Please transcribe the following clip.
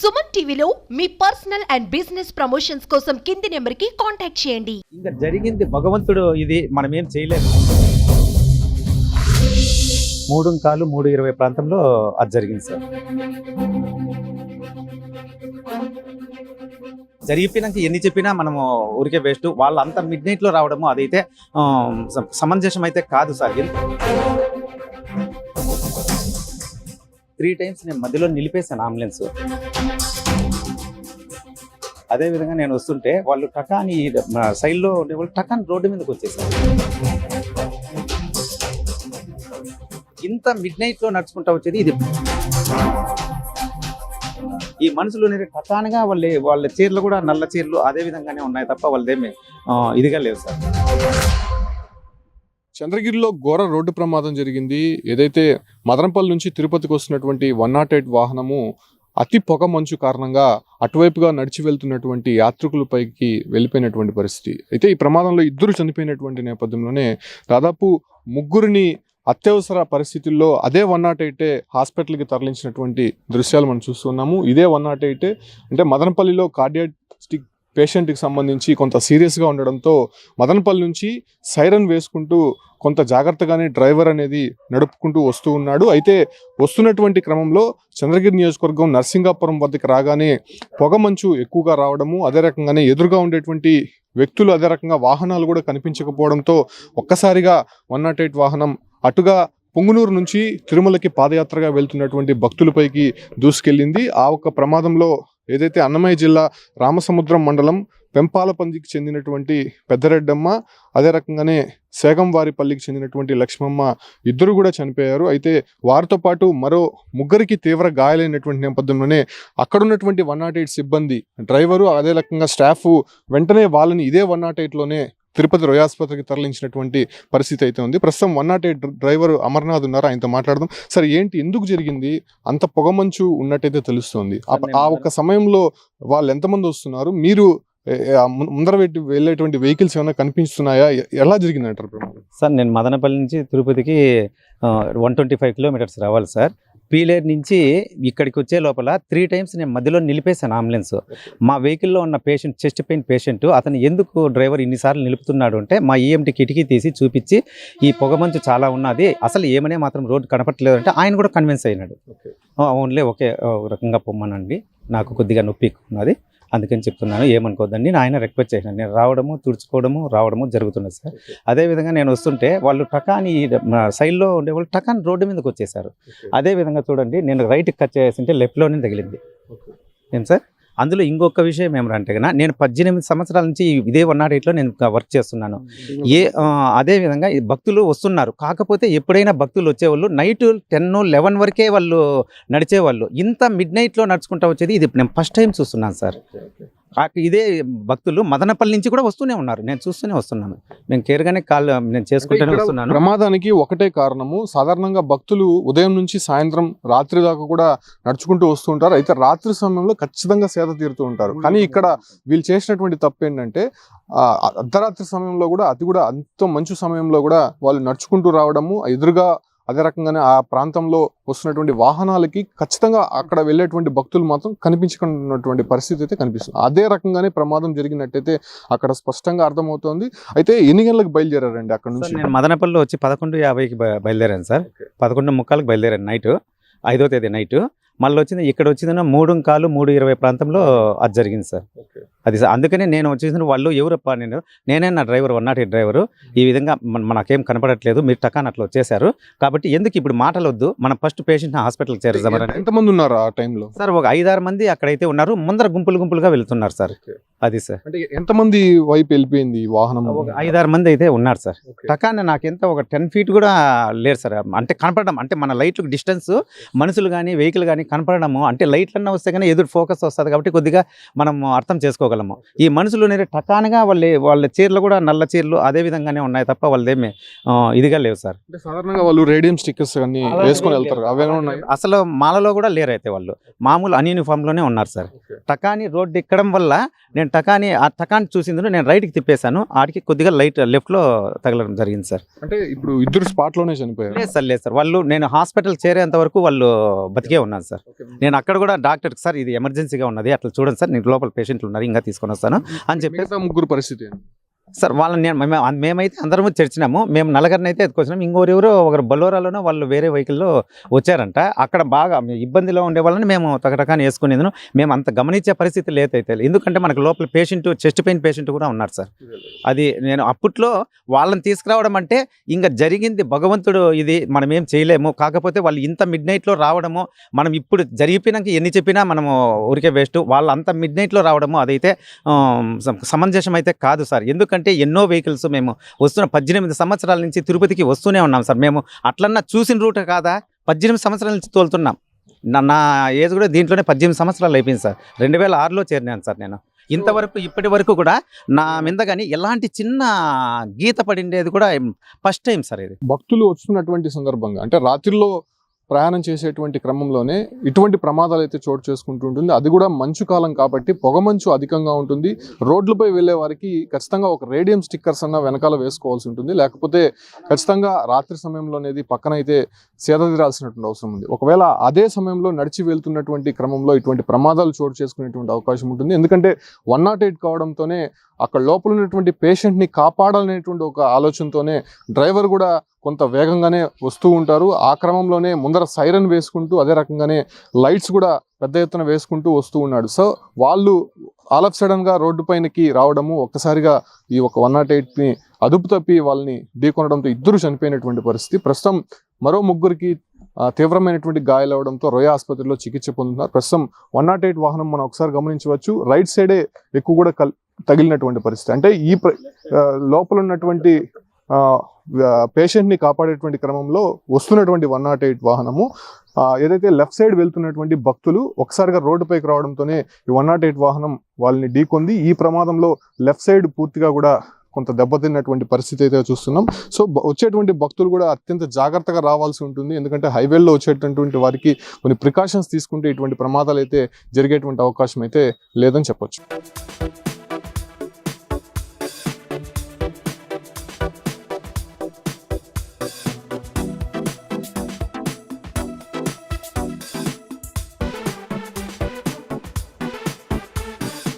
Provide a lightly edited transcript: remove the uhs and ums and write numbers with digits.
సుమన్ టీవీలో మీ personal and business promotions కోసం కింది నెంబర్కి కాంటాక్ట్ చేయండి. ఇంకా జరిగింది భగవంతుడు, ఇది మనం ఏం చేయలేము. 3:20 ప్రాంతంలో అది జరిగింది సార్. జరిగిపోయినాక ఎన్ని చెప్పినా మనము ఊరికే వేస్ట్. వాళ్ళంతా మిడ్ నైట్లో రావడము అదైతే సమంజసం అయితే కాదు సార్. 3 times నేను మధ్యలో నిలిపేశాను అంబులెన్స్. అదేవిధంగా నేను వస్తుంటే వాళ్ళు టకాని సైడ్లో ఉండేవాళ్ళు టకాని రోడ్డు మీదకి వచ్చేసారు. ఇంత మిడ్ నైట్లో నడుచుకుంటా వచ్చేది ఇది. ఈ మనుషులు టకానిగా వాళ్ళ చీరలు కూడా నల్ల చీరలు అదే విధంగానే ఉన్నాయి తప్ప వాళ్ళదేమి ఇదిగా లేవు సార్. చంద్రగిరిలో ఘోర రోడ్డు ప్రమాదం జరిగింది. ఏదైతే మదనపల్లి నుంచి తిరుపతికి వస్తున్నటువంటి 108 వాహనము అతి పొగ మంచు కారణంగా అటువైపుగా నడిచి వెళ్తున్నటువంటి యాత్రికులపైకి వెళ్ళిపోయినటువంటి పరిస్థితి. అయితే ఈ ప్రమాదంలో 2 చనిపోయినటువంటి నేపథ్యంలోనే దాదాపు 3 అత్యవసర పరిస్థితుల్లో అదే 108 హాస్పిటల్కి తరలించినటువంటి దృశ్యాలు మనం చూస్తున్నాము. ఇదే 108 అంటే మదనపల్లిలో కార్డియాటిక్ పేషెంట్కి సంబంధించి కొంత సీరియస్గా ఉండడంతో మదనపల్లి నుంచి సైరన్ వేసుకుంటూ కొంత జాగ్రత్తగానే డ్రైవర్ అనేది నడుపుకుంటూ వస్తూ ఉన్నాడు. అయితే వస్తున్నటువంటి క్రమంలో చంద్రగిరి నియోజకవర్గం నర్సింగాపురం వద్దకు రాగానే పొగ మంచు ఎక్కువగా రావడము, అదే రకంగానే ఎదురుగా ఉండేటువంటి వ్యక్తులు అదే రకంగా వాహనాలు కూడా కనిపించకపోవడంతో ఒక్కసారిగా 108 వాహనం అటుగా పొంగునూరు నుంచి తిరుమలకి పాదయాత్రగా వెళ్తున్నటువంటి భక్తులపైకి దూసుకెళ్ళింది. ఆ ఒక్క ప్రమాదంలో ఏదైతే అన్నమయ్య జిల్లా రామసముద్రం మండలం పెంపాలపందికి చెందినటువంటి పెద్దరెడ్డమ్మ, అదే రకంగానే సేగంవారిపల్లికి చెందినటువంటి లక్ష్మమ్మ ఇద్దరు కూడా చనిపోయారు. అయితే వారితో పాటు మరో 3 తీవ్ర గాయాలైనటువంటి నేపథ్యంలోనే అక్కడున్నటువంటి 108 సిబ్బంది, డ్రైవరు అదే రకంగా స్టాఫ్ వెంటనే వాళ్ళని ఇదే 108లోనే తిరుపతి రొయాస్పత్రికి తరలించినటువంటి పరిస్థితి అయితే ఉంది. ప్రస్తుతం 108 డ్రైవర్ అమర్నాథ్ ఉన్నారు, ఆయనతో మాట్లాడదాం. సరే, ఏంటి, ఎందుకు జరిగింది? అంత పొగమంచు ఉన్నట్టయితే తెలుస్తోంది. ఆ ఒక్క సమయంలో వాళ్ళు ఎంతమంది వస్తున్నారు? మీరు ముందర వెళ్ళేటువంటి వెహికల్స్ ఏమైనా కనిపిస్తున్నాయా? ఎలా జరిగిందంటారు ప్రమాదం? సార్, నేను మదనపల్లి నుంచి తిరుపతికి 125 కిలోమీటర్స్ రావాలి సార్. పీలేరు నుంచి ఇక్కడికి వచ్చే లోపల 3 times నేను మధ్యలో నిలిపేశాను అంబులెన్స్. మా వెహికల్లో ఉన్న పేషెంట్, చెస్ట్ పెయిన్ పేషెంట్, అతను ఎందుకు డ్రైవర్ ఇన్నిసార్లు నిలుపుతున్నాడు అంటే మా ఈఎంటీ కిటికీ తీసి చూపించి ఈ పొగమంచు చాలా ఉన్నది, అసలు ఏమనే మాత్రం రోడ్డు కనపట్లేదు అంటే ఆయన కూడా కన్విన్స్ అయినాడు. ఓన్లీ ఒకే రకంగా పొమ్మనండి, నాకు కొద్దిగా నొప్పి ఉన్నది అందుకని చెప్తున్నాను, ఏమనుకోద్దండి. ఆయన రిక్వెస్ట్ చేసినాను. నేను రావడము జరుగుతున్నది సార్. అదేవిధంగా నేను వస్తుంటే వాళ్ళు టకాని సైడ్లో ఉండేవాళ్ళు టకాని రోడ్డు మీదకి వచ్చేసారు. అదేవిధంగా చూడండి, నేను రైట్కి కట్ చేసింటే లెఫ్ట్లోనే తగిలింది. ఏం సార్, అందులో ఇంకొక విషయం ఏమంటే కన్నా, నేను 18 సంవత్సరాల నుంచి ఇదే 108లో నేను వర్క్ చేస్తున్నాను. అదేవిధంగా భక్తులు వస్తున్నారు, కాకపోతే ఎప్పుడైనా భక్తులు వచ్చేవాళ్ళు నైట్ 10, 11 వరకే వాళ్ళు నడిచేవాళ్ళు. ఇంత మిడ్ నైట్లో నడుచుకుంటూ వచ్చేది ఇది నేను ఫస్ట్ టైం చూస్తున్నాను సార్. ఇదే భక్తులు మదనపల్లి నుంచి కూడా వస్తూనే ఉన్నారు, నేను చూస్తూనే వస్తున్నాను. నేను కేర్గానే నేను చేసుకుంటూనే వస్తున్నాను. ప్రమాదానికి ఒకటే కారణము, సాధారణంగా భక్తులు ఉదయం నుంచి సాయంత్రం రాత్రి దాకా కూడా నడుచుకుంటూ వస్తూ ఉంటారు. అయితే రాత్రి సమయంలో ఖచ్చితంగా సేద తీరుతూ ఉంటారు. కానీ ఇక్కడ వీళ్ళు చేసినటువంటి తప్పు ఏంటంటే అర్ధరాత్రి సమయంలో కూడా అంత మంచు సమయంలో కూడా వాళ్ళు నడుచుకుంటూ రావడము, ఎదురుగా అదే రకంగానే ఆ ప్రాంతంలో వస్తున్నటువంటి వాహనాలకి ఖచ్చితంగా అక్కడ వెళ్ళేటువంటి భక్తులు మాత్రం కనిపించుకున్నటువంటి పరిస్థితి అయితే కనిపిస్తుంది. అదే రకంగానే ప్రమాదం జరిగినట్టయితే అక్కడ స్పష్టంగా అర్థమవుతోంది. అయితే ఎన్ని గంటలకు బయలుదేరారండి అక్కడ నుంచి? నేను మదనపల్లిలో వచ్చి 11:50కి బయలుదేరాను సార్. 11:45కి బయలుదేరాను నైట్, 5వ తేదీ నైట్. మళ్ళీ వచ్చింది ఇక్కడ వచ్చిందన్న 3:20 ప్రాంతంలో అది జరిగింది సార్. అది సార్, అందుకనే నేను వచ్చేసిన వాళ్ళు ఎవరప్ప, నేనే నా డ్రైవర్ 108 డ్రైవరు, ఈ విధంగా మనకేం కనపడట్లేదు, మీరు టకాన్ అట్లా వచ్చేసారు కాబట్టి ఎందుకు ఇప్పుడు మాటలు వద్దు, మనం ఫస్ట్ పేషెంట్ హాస్పిటల్కి చేరుదామని. ఎంతమంది ఉన్నారు ఆ టైంలో? సార్, ఒక 5-6 మంది అక్కడైతే ఉన్నారు, ముందర గుంపులుగా వెళ్తున్నారు సార్. అది సార్, అంటే ఎంతమంది వైపు వెళ్ళిపోయింది వాహనం? ఒక 5-6 మంది అయితే ఉన్నారు సార్. టకాన్ నాకెంత ఒక 10 feet కూడా లేరు సార్. అంటే కనపడడం అంటే మన లైట్లకు డిస్టెన్స్, మనుషులు కానీ వెహికల్ కానీ కనపడము, అంటే లైట్లన్నా వస్తే కానీ ఎదురు ఫోకస్ వస్తుంది కాబట్టి కొద్దిగా మనం అర్థం చేసుకోగలం. తీసుకోగలము. ఈ మనుషులు అనేది టకానగా వాళ్ళ చీరలు కూడా నల్ల చీరలు అదే విధంగానే ఉన్నాయి తప్ప వాళ్ళదేమి ఇదిగా లేవు సార్. అంటే సాధారణంగా వాళ్ళు రేడియం స్టిక్కర్స్ అన్ని వేసుకొని వెళ్తారు, అవేనా ఉన్నాయి? అసలు మాలలో కూడా లేరు అయితే వాళ్ళు మామూలు అన్యూనిఫామ్ లోనే ఉన్నారు సార్. టకాని రోడ్డు ఎక్కడం వల్ల నేను ఆ టకాని చూసింది నేను రైట్కి తిప్పేశాను, ఆడికి కొద్దిగా లైట్ లెఫ్ట్ లో తగలడం జరిగింది సార్. అంటే ఇప్పుడు ఇద్దరు స్పాట్ లోనే చనిపోయారు? లేదు సార్ వాళ్ళు నేను హాస్పిటల్ చేరేంత వరకు వాళ్ళు బతికే ఉన్నాను సార్. నేను అక్కడ కూడా డాక్టర్ సార్ ఇది ఎమర్జెన్సీగా ఉన్నది అట్లా చూడండి సార్, నీకు లోపల పేషెంట్లు ఉన్నారు ఇంకా తీసుకొని వస్తాను అని చెప్పి. మిగతా ముగ్గురు పరిస్థితి ఏంటి? సార్ వాళ్ళని మేమైతే అందరము చర్చినాము, మేము నలుగురిని అయితే ఎత్తుకొచ్చినాము. ఇంకోరెవరో ఒకరు బలోరాలోనో వాళ్ళు వేరే వెహికల్లో వచ్చారంట. అక్కడ బాగా ఇబ్బందిలో ఉండే వాళ్ళని మేము టకటకాని వేసుకునేది మేము అంత గమనించే పరిస్థితి లేదైతే, ఎందుకంటే మనకు లోపల పేషెంట్ చెస్ట్ పెయిన్ పేషెంట్ కూడా ఉన్నారు సార్. అది నేను అప్పట్లో వాళ్ళని తీసుకురావడం అంటే ఇంకా జరిగింది భగవంతుడు, ఇది మనం ఏం చేయలేము. కాకపోతే వాళ్ళు ఇంత మిడ్ నైట్లో రావడము, మనం ఇప్పుడు జరిగిపోయినాక ఎన్ని చెప్పినా మనము ఊరికే వేస్ట్. వాళ్ళు అంత మిడ్ నైట్లో రావడము అదైతే సమంజసం అయితే కాదు సార్. ఎందుకంటే ఎన్నో వెహికల్స్ మేము వస్తున్న 18 సంవత్సరాల నుంచి తిరుపతికి వస్తూనే ఉన్నాం సార్. మేము అట్లన్నా చూసిన రూట్ కాదా 18 సంవత్సరాల నుంచి తోలుతున్నాం. నా ఏజ్ కూడా దీంట్లోనే 18 సంవత్సరాలు అయిపోయింది సార్. 2006లో చేరినాను సార్ నేను. ఇంతవరకు ఇప్పటి వరకు కూడా నా మీద కానీ ఎలాంటి చిన్న గీత పడిండేది కూడా ఫస్ట్ టైం సార్ ఇది. భక్తులు వస్తున్నటువంటి సందర్భంగా అంటే రాత్రిలో ప్రయాణం చేసేటువంటి క్రమంలోనే ఇటువంటి ప్రమాదాలు అయితే చోటు చేసుకుంటూ ఉంటుంది. అది కూడా మంచు కాలం కాబట్టి పొగమంచు అధికంగా ఉంటుంది. రోడ్లపై వెళ్ళే వారికి ఖచ్చితంగా ఒక రేడియం స్టిక్కర్స్ అన్న వెనకాల వేసుకోవాల్సి ఉంటుంది, లేకపోతే ఖచ్చితంగా రాత్రి సమయంలో అనేది పక్కన అయితే సేదతీరాల్సినటువంటి అవసరం ఉంది. ఒకవేళ అదే సమయంలో నడిచి వెళ్తున్నటువంటి క్రమంలో ఇటువంటి ప్రమాదాలు చోటు చేసుకునేటువంటి అవకాశం ఉంటుంది. ఎందుకంటే 108 కావడంతోనే అక్కడ లోపల ఉన్నటువంటి పేషెంట్ని కాపాడాలనేటువంటి ఒక ఆలోచనతోనే డ్రైవర్ కూడా కొంత వేగంగానే వస్తూ ఉంటారు. ఆ క్రమంలోనే ముందర సైరన్ వేసుకుంటూ అదే రకంగానే లైట్స్ కూడా పెద్ద ఎత్తున వేసుకుంటూ వస్తూ ఉన్నాడు. సో వాళ్ళు ఆల్ ఆఫ్ సడన్గా రోడ్డు పైనకి రావడము, ఒక్కసారిగా ఈ ఒక 108ని అదుపు తప్పి వాళ్ళని ఢీకొనడంతో ఇద్దరు చనిపోయినటువంటి పరిస్థితి. ప్రస్తుతం మరో ముగ్గురికి తీవ్రమైనటువంటి గాయాలవడంతో రోయా ఆసుపత్రిలో చికిత్స పొందుతున్నారు. ప్రస్తుతం 108 వాహనం మనం ఒకసారి గమనించవచ్చు, రైట్ సైడే ఎక్కువ కూడా తగిలినటువంటి పరిస్థితి. అంటే ఈ లోపల ఉన్నటువంటి పేషెంట్ని కాపాడేటువంటి క్రమంలో వస్తున్నటువంటి 108 వాహనము ఏదైతే లెఫ్ట్ సైడ్ వెళ్తున్నటువంటి భక్తులు ఒకసారిగా రోడ్డుపైకి రావడంతోనే ఈ 108 వాహనం వాళ్ళని ఢీకొంది. ఈ ప్రమాదంలో లెఫ్ట్ సైడ్ పూర్తిగా కూడా కొంత దెబ్బతిన్నటువంటి పరిస్థితి అయితే చూస్తున్నాం. సో వచ్చేటువంటి భక్తులు కూడా అత్యంత జాగ్రత్తగా రావాల్సి ఉంటుంది. ఎందుకంటే హైవేల్లో వచ్చేటటువంటి వారికి కొన్ని ప్రికాషన్స్ తీసుకుంటే ఇటువంటి ప్రమాదాలు అయితే జరిగేటువంటి అవకాశం అయితే లేదని చెప్పొచ్చు.